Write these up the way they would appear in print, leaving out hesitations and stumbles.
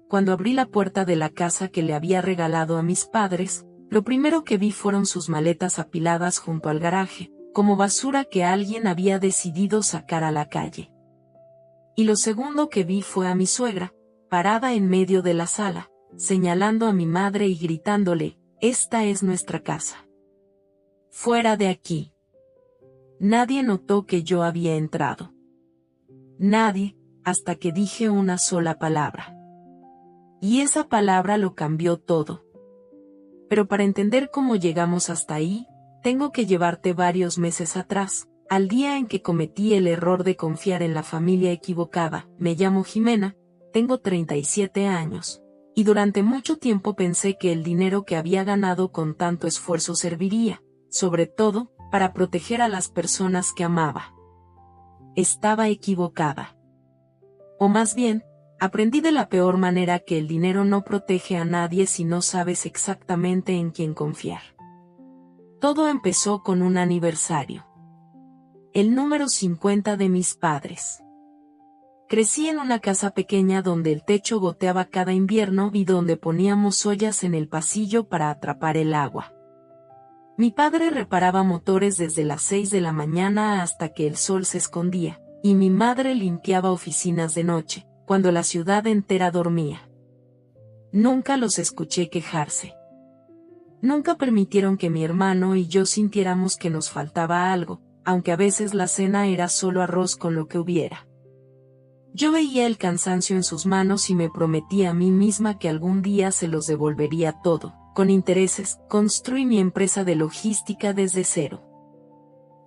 cuando abrí la puerta de la casa que le había regalado a mis padres, lo primero que vi fueron sus maletas apiladas junto al garaje, como basura que alguien había decidido sacar a la calle. Y lo segundo que vi fue a mi suegra, parada en medio de la sala, señalando a mi madre y gritándole: «Esta es nuestra casa. Fuera de aquí». Nadie notó que yo había entrado. Nadie, hasta que dije una sola palabra. Y esa palabra lo cambió todo. Pero para entender cómo llegamos hasta ahí, tengo que llevarte varios meses atrás, al día en que cometí el error de confiar en la familia equivocada. Me llamo Jimena, tengo 37 años, y durante mucho tiempo pensé que el dinero que había ganado con tanto esfuerzo serviría, sobre todo, para proteger a las personas que amaba. Estaba equivocada. O más bien, aprendí de la peor manera que el dinero no protege a nadie si no sabes exactamente en quién confiar. Todo empezó con un aniversario. El número 50 de mis padres. Crecí en una casa pequeña donde el techo goteaba cada invierno y donde poníamos ollas en el pasillo para atrapar el agua. Mi padre reparaba motores desde las 6 de la mañana hasta que el sol se escondía, y mi madre limpiaba oficinas de noche, cuando la ciudad entera dormía. Nunca los escuché quejarse. Nunca permitieron que mi hermano y yo sintiéramos que nos faltaba algo, aunque a veces la cena era solo arroz con lo que hubiera. Yo veía el cansancio en sus manos y me prometí a mí misma que algún día se los devolvería todo. Con intereses, construí mi empresa de logística desde cero.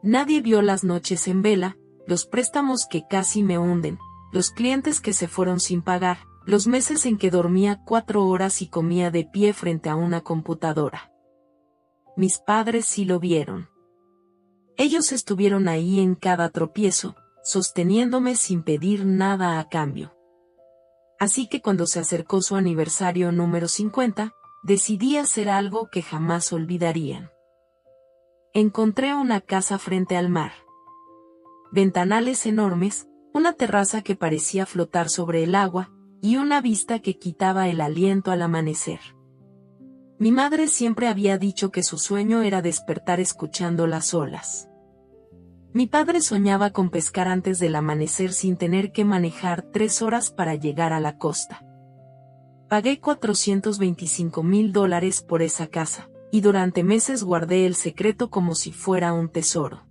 Nadie vio las noches en vela, los préstamos que casi me hunden, los clientes que se fueron sin pagar, los meses en que dormía 4 horas y comía de pie frente a una computadora. Mis padres sí lo vieron. Ellos estuvieron ahí en cada tropiezo, sosteniéndome sin pedir nada a cambio. Así que cuando se acercó su aniversario número 50, decidí hacer algo que jamás olvidarían. Encontré una casa frente al mar. Ventanales enormes, una terraza que parecía flotar sobre el agua, y una vista que quitaba el aliento al amanecer. Mi madre siempre había dicho que su sueño era despertar escuchando las olas. Mi padre soñaba con pescar antes del amanecer sin tener que manejar 3 horas para llegar a la costa. Pagué $425,000 por esa casa, y durante meses guardé el secreto como si fuera un tesoro.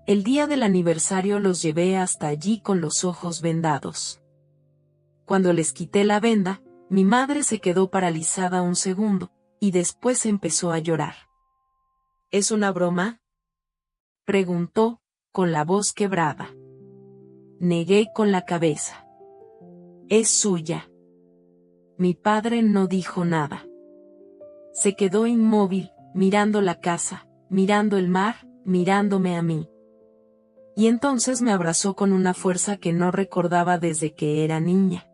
El día del aniversario los llevé hasta allí con los ojos vendados. Cuando les quité la venda, mi madre se quedó paralizada un segundo, y después empezó a llorar. ¿Es una broma?, preguntó, con la voz quebrada. Negué con la cabeza. Es suya. Mi padre no dijo nada. Se quedó inmóvil, mirando la casa, mirando el mar, mirándome a mí. Y entonces me abrazó con una fuerza que no recordaba desde que era niña.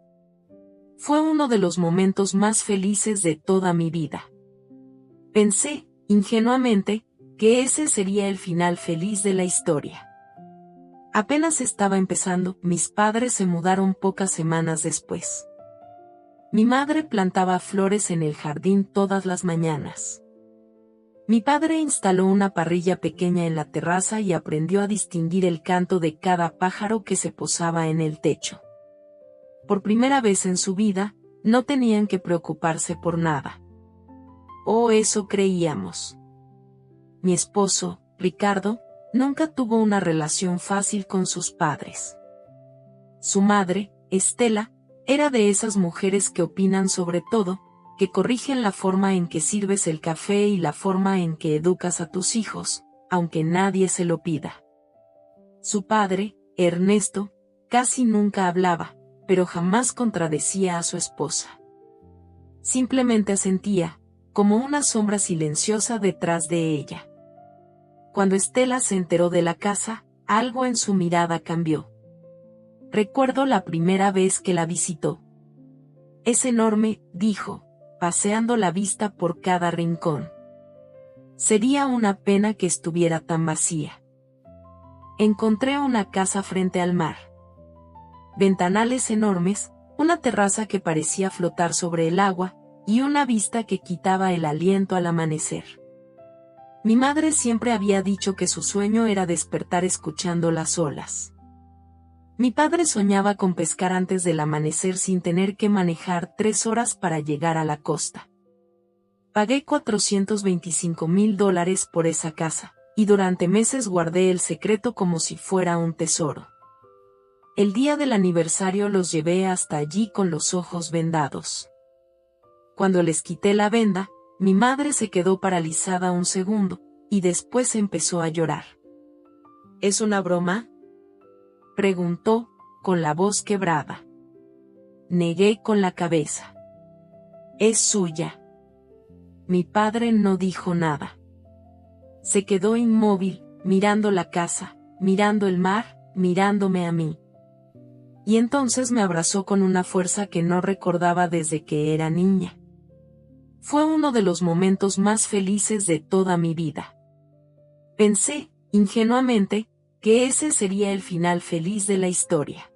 Fue uno de los momentos más felices de toda mi vida. Pensé, ingenuamente, que ese sería el final feliz de la historia. Apenas estaba empezando, mis padres se mudaron pocas semanas después. Mi madre plantaba flores en el jardín todas las mañanas. Mi padre instaló una parrilla pequeña en la terraza y aprendió a distinguir el canto de cada pájaro que se posaba en el techo. Por primera vez en su vida, no tenían que preocuparse por nada. O eso creíamos. Mi esposo, Ricardo, nunca tuvo una relación fácil con sus padres. Su madre, Estela, era de esas mujeres que opinan sobre todo, que corrigen la forma en que sirves el café y la forma en que educas a tus hijos, aunque nadie se lo pida. Su padre, Ernesto, casi nunca hablaba, pero jamás contradecía a su esposa. Simplemente asentía, como una sombra silenciosa detrás de ella. Cuando Estela se enteró de la casa, algo en su mirada cambió. Recuerdo la primera vez que la visitó. Es enorme, dijo, paseando la vista por cada rincón. Sería una pena que estuviera tan vacía. Encontré una casa frente al mar. Ventanales enormes, una terraza que parecía flotar sobre el agua, y una vista que quitaba el aliento al amanecer. Mi madre siempre había dicho que su sueño era despertar escuchando las olas. Mi padre soñaba con pescar antes del amanecer sin tener que manejar 3 horas para llegar a la costa. Pagué $425,000 por esa casa, y durante meses guardé el secreto como si fuera un tesoro. El día del aniversario los llevé hasta allí con los ojos vendados. Cuando les quité la venda, mi madre se quedó paralizada un segundo, y después empezó a llorar. ¿Es una broma?, preguntó, con la voz quebrada. Negué con la cabeza. Es suya. Mi padre no dijo nada. Se quedó inmóvil, mirando la casa, mirando el mar, mirándome a mí. Y entonces me abrazó con una fuerza que no recordaba desde que era niña. Fue uno de los momentos más felices de toda mi vida. Pensé, ingenuamente, que ese sería el final feliz de la historia.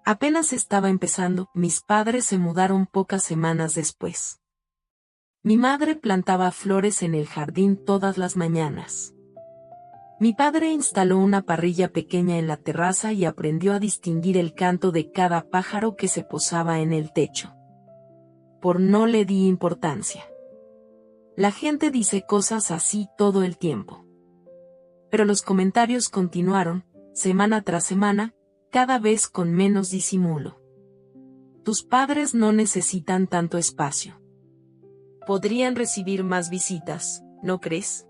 Apenas estaba empezando, mis padres se mudaron pocas semanas después. Mi madre plantaba flores en el jardín todas las mañanas. Mi padre instaló una parrilla pequeña en la terraza y aprendió a distinguir el canto de cada pájaro que se posaba en el techo. No le di importancia. La gente dice cosas así todo el tiempo. Pero los comentarios continuaron, semana tras semana, cada vez con menos disimulo. Tus padres no necesitan tanto espacio. Podrían recibir más visitas, ¿no crees?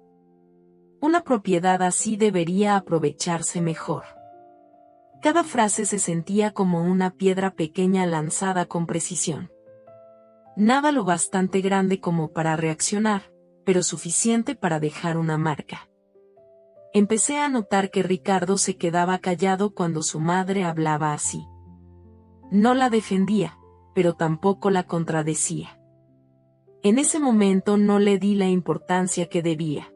Una propiedad así debería aprovecharse mejor. Cada frase se sentía como una piedra pequeña lanzada con precisión. Nada lo bastante grande como para reaccionar, pero suficiente para dejar una marca. Empecé a notar que Ricardo se quedaba callado cuando su madre hablaba así. No la defendía, pero tampoco la contradecía. En ese momento no le di la importancia que debía.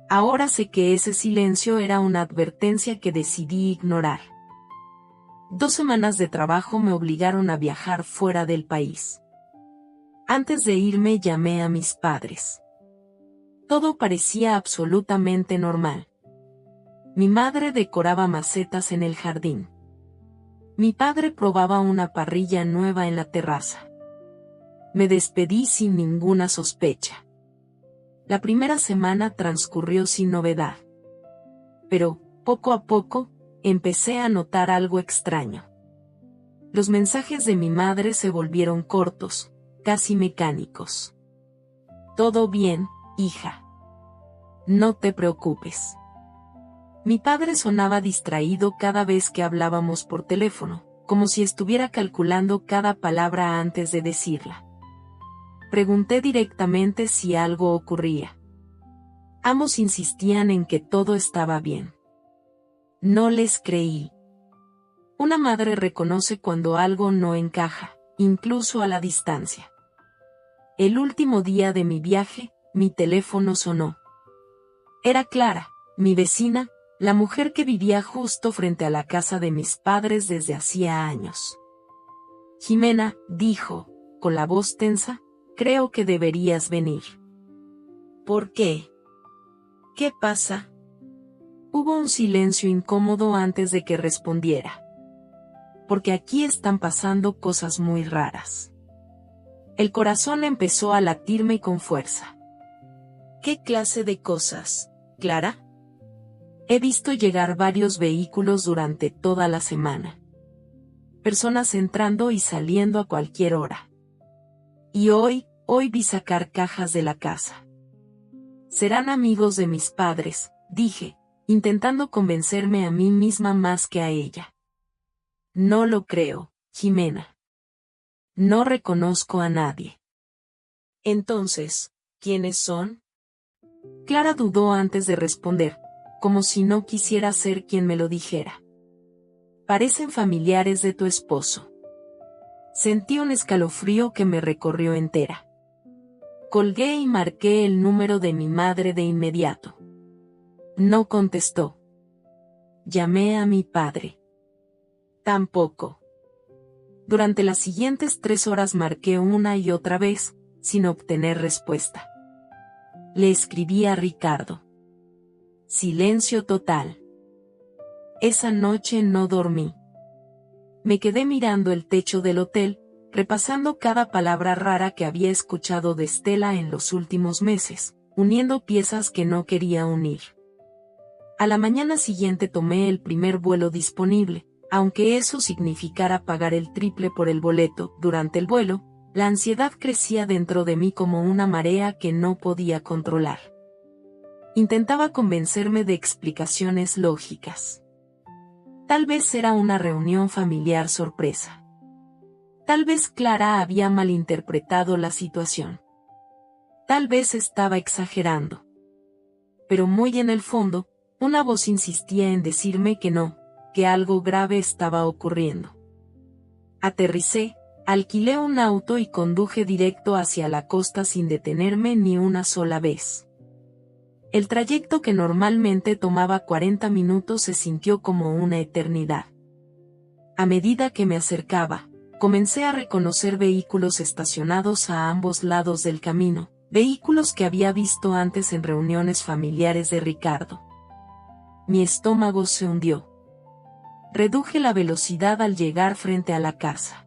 Ahora sé que ese silencio era una advertencia que decidí ignorar. 2 semanas de trabajo me obligaron a viajar fuera del país. Antes de irme llamé a mis padres. Todo parecía absolutamente normal. Mi madre decoraba macetas en el jardín. Mi padre probaba una parrilla nueva en la terraza. Me despedí sin ninguna sospecha. La primera semana transcurrió sin novedad. Pero, poco a poco, empecé a notar algo extraño. Los mensajes de mi madre se volvieron cortos, casi mecánicos. Todo bien, hija. No te preocupes. Mi padre sonaba distraído cada vez que hablábamos por teléfono, como si estuviera calculando cada palabra antes de decirla. Pregunté directamente si algo ocurría. Ambos insistían en que todo estaba bien. No les creí. Una madre reconoce cuando algo no encaja, incluso a la distancia. El último día de mi viaje, mi teléfono sonó. Era Clara, mi vecina, la mujer que vivía justo frente a la casa de mis padres desde hacía años. Jimena, dijo, con la voz tensa, creo que deberías venir. ¿Por qué? ¿Qué pasa? Hubo un silencio incómodo antes de que respondiera. Porque aquí están pasando cosas muy raras. El corazón empezó a latirme con fuerza. ¿Qué clase de cosas, Clara? He visto llegar varios vehículos durante toda la semana. Personas entrando y saliendo a cualquier hora. Y hoy vi sacar cajas de la casa. Serán amigos de mis padres, dije, intentando convencerme a mí misma más que a ella. No lo creo, Jimena. No reconozco a nadie. Entonces, ¿quiénes son? Clara dudó antes de responder, como si no quisiera ser quien me lo dijera. Parecen familiares de tu esposo. Sentí un escalofrío que me recorrió entera. Colgué y marqué el número de mi madre de inmediato. No contestó. Llamé a mi padre. Tampoco. Durante las siguientes 3 horas marqué una y otra vez, sin obtener respuesta. Le escribí a Ricardo. Silencio total. Esa noche no dormí. Me quedé mirando el techo del hotel, repasando cada palabra rara que había escuchado de Stella en los últimos meses, uniendo piezas que no quería unir. A la mañana siguiente tomé el primer vuelo disponible, aunque eso significara pagar el triple por el boleto. Durante el vuelo, la ansiedad crecía dentro de mí como una marea que no podía controlar. Intentaba convencerme de explicaciones lógicas. Tal vez era una reunión familiar sorpresa. Tal vez Clara había malinterpretado la situación. Tal vez estaba exagerando. Pero muy en el fondo, una voz insistía en decirme que no, que algo grave estaba ocurriendo. Aterricé, alquilé un auto y conduje directo hacia la costa sin detenerme ni una sola vez. El trayecto que normalmente tomaba 40 minutos se sintió como una eternidad. A medida que me acercaba, comencé a reconocer vehículos estacionados a ambos lados del camino, vehículos que había visto antes en reuniones familiares de Ricardo. Mi estómago se hundió. Reduje la velocidad al llegar frente a la casa.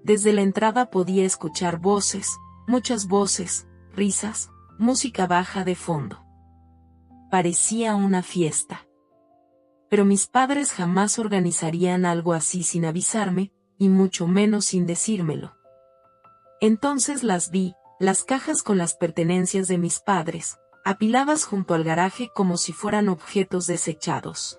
Desde la entrada podía escuchar voces, muchas voces, risas, música baja de fondo. Parecía una fiesta. Pero mis padres jamás organizarían algo así sin avisarme, y mucho menos sin decírmelo. Entonces las vi, las cajas con las pertenencias de mis padres, apiladas junto al garaje como si fueran objetos desechados.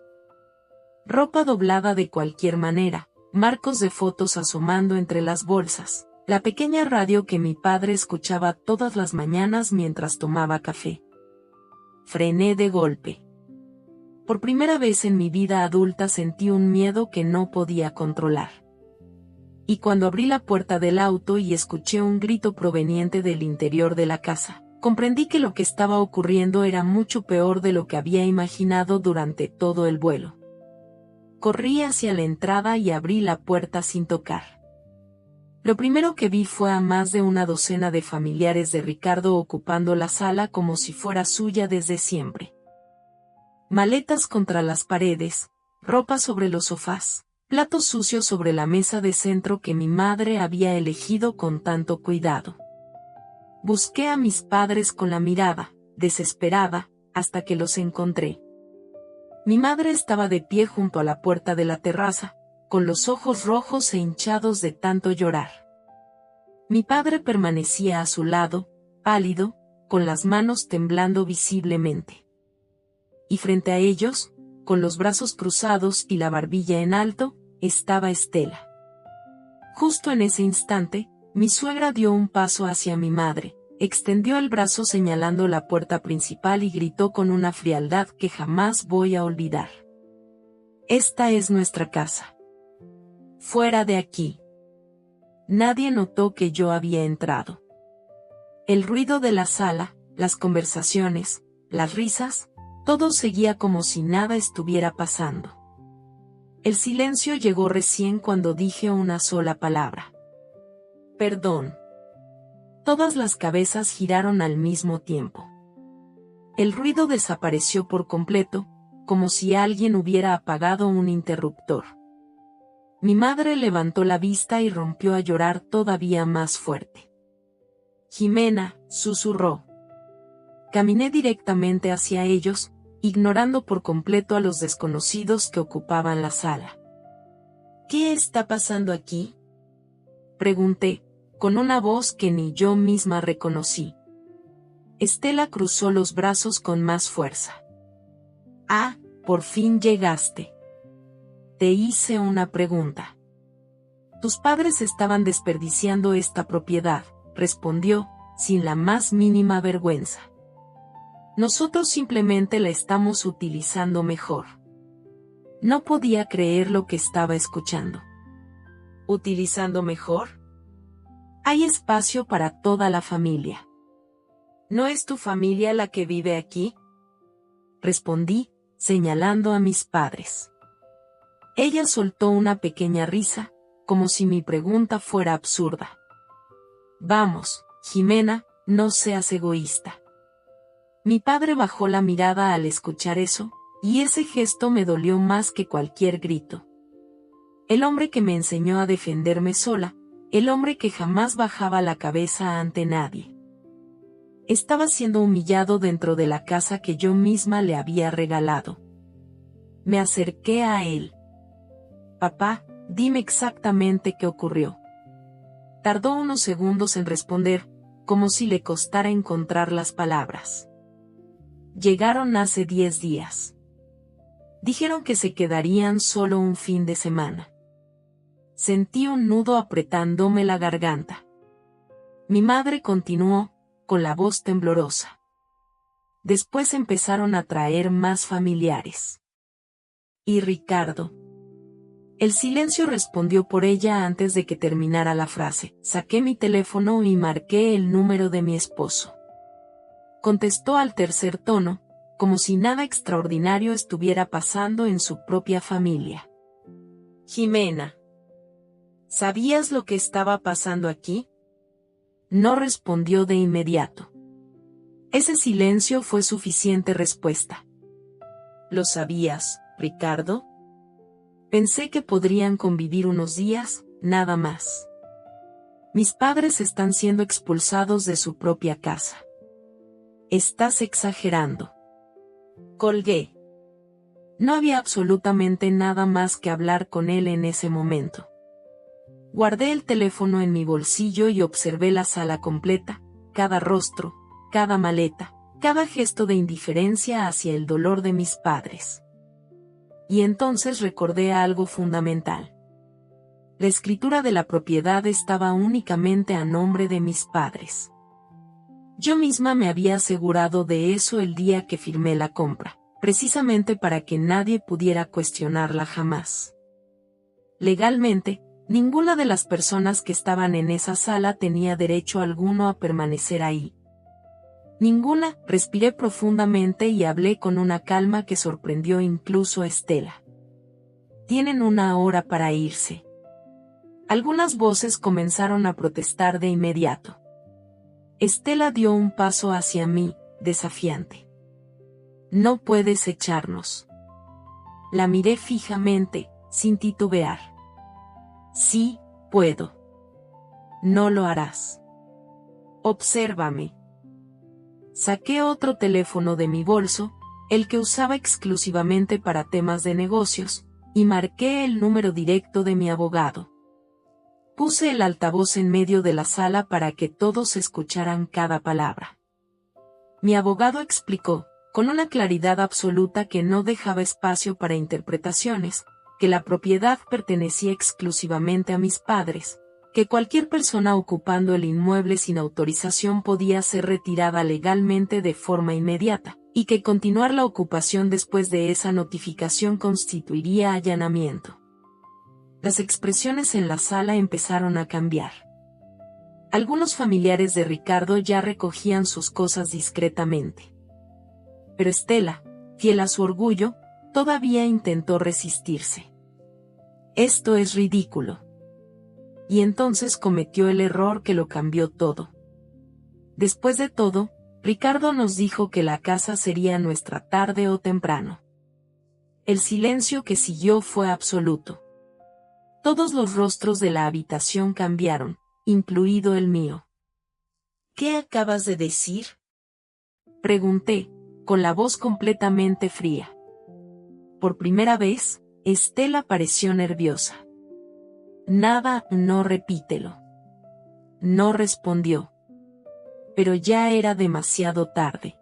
Ropa doblada de cualquier manera, marcos de fotos asomando entre las bolsas, la pequeña radio que mi padre escuchaba todas las mañanas mientras tomaba café. Frené de golpe. Por primera vez en mi vida adulta sentí un miedo que no podía controlar. Y cuando abrí la puerta del auto y escuché un grito proveniente del interior de la casa, comprendí que lo que estaba ocurriendo era mucho peor de lo que había imaginado durante todo el vuelo. Corrí hacia la entrada y abrí la puerta sin tocar. Lo primero que vi fue a más de una docena de familiares de Ricardo ocupando la sala como si fuera suya desde siempre. Maletas contra las paredes, ropa sobre los sofás, platos sucios sobre la mesa de centro que mi madre había elegido con tanto cuidado. Busqué a mis padres con la mirada, desesperada, hasta que los encontré. Mi madre estaba de pie junto a la puerta de la terraza, con los ojos rojos e hinchados de tanto llorar. Mi padre permanecía a su lado, pálido, con las manos temblando visiblemente. Y frente a ellos, con los brazos cruzados y la barbilla en alto, estaba Stella. Justo en ese instante, mi suegra dio un paso hacia mi madre, extendió el brazo señalando la puerta principal y gritó con una frialdad que jamás voy a olvidar. Esta es nuestra casa. Fuera de aquí. Nadie notó que yo había entrado. El ruido de la sala, las conversaciones, las risas, todo seguía como si nada estuviera pasando. El silencio llegó recién cuando dije una sola palabra. Perdón. Todas las cabezas giraron al mismo tiempo. El ruido desapareció por completo, como si alguien hubiera apagado un interruptor. Mi madre levantó la vista y rompió a llorar todavía más fuerte. Jimena, susurró. Caminé directamente hacia ellos, ignorando por completo a los desconocidos que ocupaban la sala. ¿Qué está pasando aquí?, pregunté, con una voz que ni yo misma reconocí. Stella cruzó los brazos con más fuerza. Ah, por fin llegaste. Te hice una pregunta. Tus padres estaban desperdiciando esta propiedad, respondió, sin la más mínima vergüenza. Nosotros simplemente la estamos utilizando mejor. No podía creer lo que estaba escuchando. ¿Utilizando mejor? Hay espacio para toda la familia. ¿No es tu familia la que vive aquí?, respondí, señalando a mis padres. Ella soltó una pequeña risa, como si mi pregunta fuera absurda. Vamos, Jimena, no seas egoísta. Mi padre bajó la mirada al escuchar eso, y ese gesto me dolió más que cualquier grito. El hombre que me enseñó a defenderme sola, el hombre que jamás bajaba la cabeza ante nadie. Estaba siendo humillado dentro de la casa que yo misma le había regalado. Me acerqué a él. Papá, dime exactamente qué ocurrió. Tardó unos segundos en responder, como si le costara encontrar las palabras. Llegaron hace 10 días. Dijeron que se quedarían solo un fin de semana. Sentí un nudo apretándome la garganta. Mi madre continuó, con la voz temblorosa. Después empezaron a traer más familiares. ¿Y Ricardo? El silencio respondió por ella antes de que terminara la frase. Saqué mi teléfono y marqué el número de mi esposo. Contestó al tercer tono, como si nada extraordinario estuviera pasando en su propia familia. Jimena. ¿Sabías lo que estaba pasando aquí? No respondió de inmediato. Ese silencio fue suficiente respuesta. ¿Lo sabías, Ricardo? Pensé que podrían convivir unos días, nada más. Mis padres están siendo expulsados de su propia casa. Estás exagerando. Colgué. No había absolutamente nada más que hablar con él en ese momento. Guardé el teléfono en mi bolsillo y observé la sala completa, cada rostro, cada maleta, cada gesto de indiferencia hacia el dolor de mis padres. Y entonces recordé algo fundamental. La escritura de la propiedad estaba únicamente a nombre de mis padres. Yo misma me había asegurado de eso el día que firmé la compra, precisamente para que nadie pudiera cuestionarla jamás. Legalmente, ninguna de las personas que estaban en esa sala tenía derecho alguno a permanecer ahí. Ninguna. Respiré profundamente y hablé con una calma que sorprendió incluso a Estela. Tienen 1 hora para irse. Algunas voces comenzaron a protestar de inmediato. Estela dio un paso hacia mí, desafiante. No puedes echarnos. La miré fijamente, sin titubear. Sí, puedo. No lo harás. Obsérvame. Saqué otro teléfono de mi bolso, el que usaba exclusivamente para temas de negocios, y marqué el número directo de mi abogado. Puse el altavoz en medio de la sala para que todos escucharan cada palabra. Mi abogado explicó, con una claridad absoluta que no dejaba espacio para interpretaciones, que la propiedad pertenecía exclusivamente a mis padres, que cualquier persona ocupando el inmueble sin autorización podía ser retirada legalmente de forma inmediata, y que continuar la ocupación después de esa notificación constituiría allanamiento. Las expresiones en la sala empezaron a cambiar. Algunos familiares de Ricardo ya recogían sus cosas discretamente. Pero Estela, fiel a su orgullo, todavía intentó resistirse. Esto es ridículo. Y entonces cometió el error que lo cambió todo. Después de todo, Ricardo nos dijo que la casa sería nuestra tarde o temprano. El silencio que siguió fue absoluto. Todos los rostros de la habitación cambiaron, incluido el mío. ¿Qué acabas de decir? Pregunté, con la voz completamente fría. Por primera vez, Estela pareció nerviosa. Nada, no, repítelo. No respondió. Pero ya era demasiado tarde.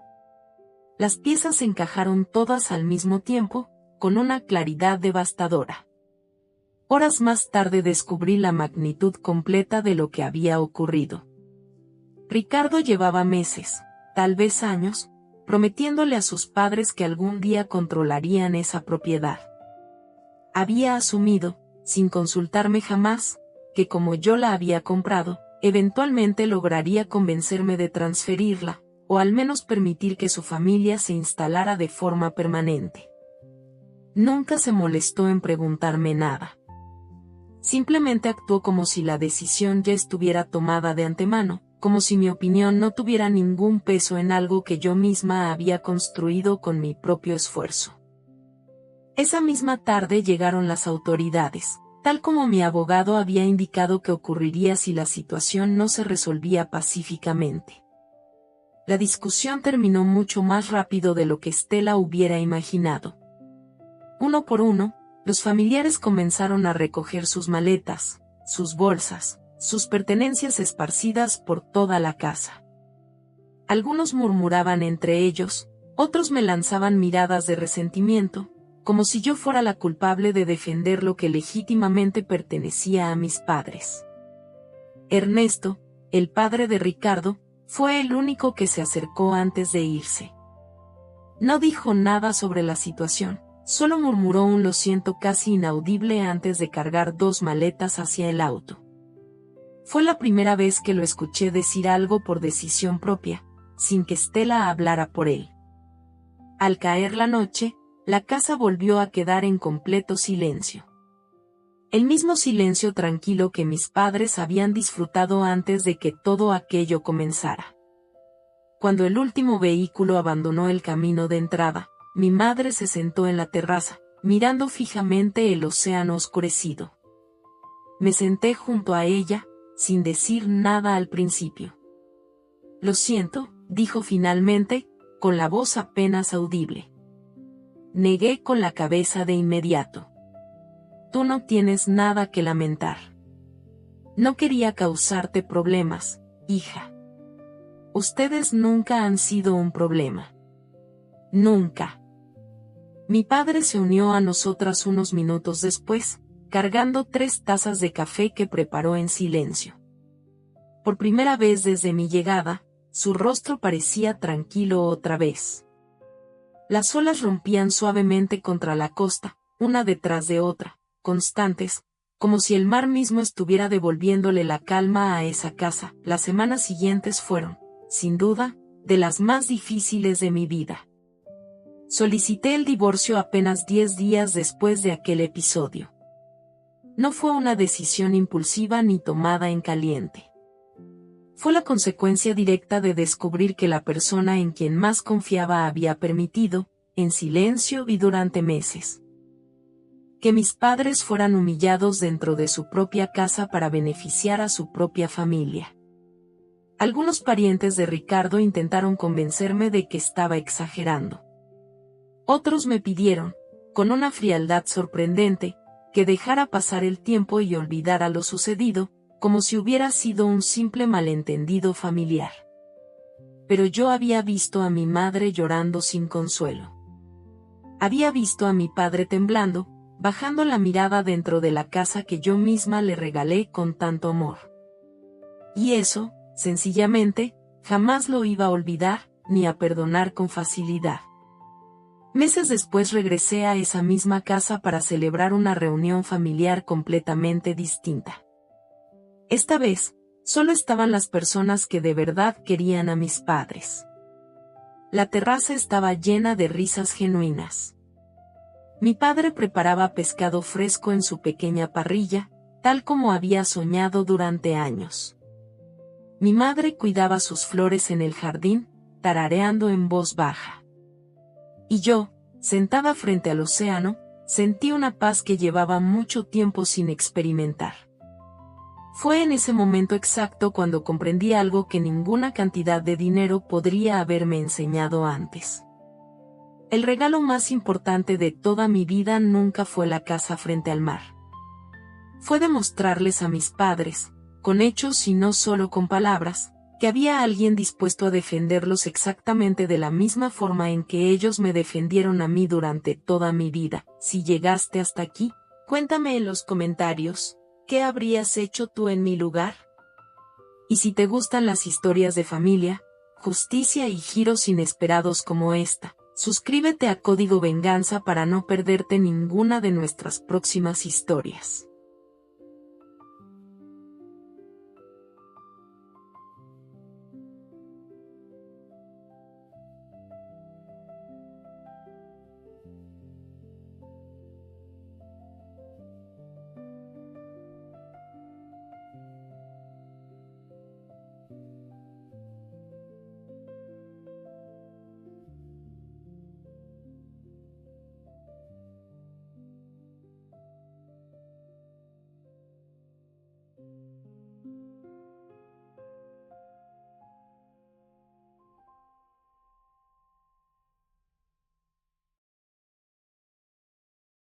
Las piezas se encajaron todas al mismo tiempo, con una claridad devastadora. Horas más tarde descubrí la magnitud completa de lo que había ocurrido. Ricardo llevaba meses, tal vez años, prometiéndole a sus padres que algún día controlarían esa propiedad. Había asumido, sin consultarme jamás, que como yo la había comprado, eventualmente lograría convencerme de transferirla, o al menos permitir que su familia se instalara de forma permanente. Nunca se molestó en preguntarme nada. Simplemente actuó como si la decisión ya estuviera tomada de antemano, como si mi opinión no tuviera ningún peso en algo que yo misma había construido con mi propio esfuerzo. Esa misma tarde llegaron las autoridades, tal como mi abogado había indicado que ocurriría si la situación no se resolvía pacíficamente. La discusión terminó mucho más rápido de lo que Stella hubiera imaginado. Uno por uno, los familiares comenzaron a recoger sus maletas, sus bolsas, sus pertenencias esparcidas por toda la casa. Algunos murmuraban entre ellos, otros me lanzaban miradas de resentimiento, como si yo fuera la culpable de defender lo que legítimamente pertenecía a mis padres. Ernesto, el padre de Ricardo, fue el único que se acercó antes de irse. No dijo nada sobre la situación, solo murmuró un lo siento casi inaudible antes de cargar 2 maletas hacia el auto. Fue la primera vez que lo escuché decir algo por decisión propia, sin que Stella hablara por él. Al caer la noche, la casa volvió a quedar en completo silencio. El mismo silencio tranquilo que mis padres habían disfrutado antes de que todo aquello comenzara. Cuando el último vehículo abandonó el camino de entrada, mi madre se sentó en la terraza, mirando fijamente el océano oscurecido. Me senté junto a ella, sin decir nada al principio. Lo siento, dijo finalmente, con la voz apenas audible. Negué con la cabeza de inmediato. Tú no tienes nada que lamentar. No quería causarte problemas, hija. Ustedes nunca han sido un problema. Nunca. Mi padre se unió a nosotras unos minutos después, cargando 3 tazas de café que preparó en silencio. Por primera vez desde mi llegada, su rostro parecía tranquilo otra vez. Las olas rompían suavemente contra la costa, una detrás de otra, constantes, como si el mar mismo estuviera devolviéndole la calma a esa casa. Las semanas siguientes fueron, sin duda, de las más difíciles de mi vida. Solicité el divorcio apenas 10 días después de aquel episodio. No fue una decisión impulsiva ni tomada en caliente. Fue la consecuencia directa de descubrir que la persona en quien más confiaba había permitido, en silencio y durante meses, que mis padres fueran humillados dentro de su propia casa para beneficiar a su propia familia. Algunos parientes de Ricardo intentaron convencerme de que estaba exagerando. Otros me pidieron, con una frialdad sorprendente, que dejara pasar el tiempo y olvidara lo sucedido, como si hubiera sido un simple malentendido familiar. Pero yo había visto a mi madre llorando sin consuelo. Había visto a mi padre temblando, bajando la mirada dentro de la casa que yo misma le regalé con tanto amor. Y eso, sencillamente, jamás lo iba a olvidar, ni a perdonar con facilidad. Meses después regresé a esa misma casa para celebrar una reunión familiar completamente distinta. Esta vez, solo estaban las personas que de verdad querían a mis padres. La terraza estaba llena de risas genuinas. Mi padre preparaba pescado fresco en su pequeña parrilla, tal como había soñado durante años. Mi madre cuidaba sus flores en el jardín, tarareando en voz baja. Y yo, sentada frente al océano, sentí una paz que llevaba mucho tiempo sin experimentar. Fue en ese momento exacto cuando comprendí algo que ninguna cantidad de dinero podría haberme enseñado antes. El regalo más importante de toda mi vida nunca fue la casa frente al mar. Fue demostrarles a mis padres, con hechos y no solo con palabras, que había alguien dispuesto a defenderlos exactamente de la misma forma en que ellos me defendieron a mí durante toda mi vida. Si llegaste hasta aquí, cuéntame en los comentarios, ¿qué habrías hecho tú en mi lugar? Y si te gustan las historias de familia, justicia y giros inesperados como esta, suscríbete a Código Venganza para no perderte ninguna de nuestras próximas historias.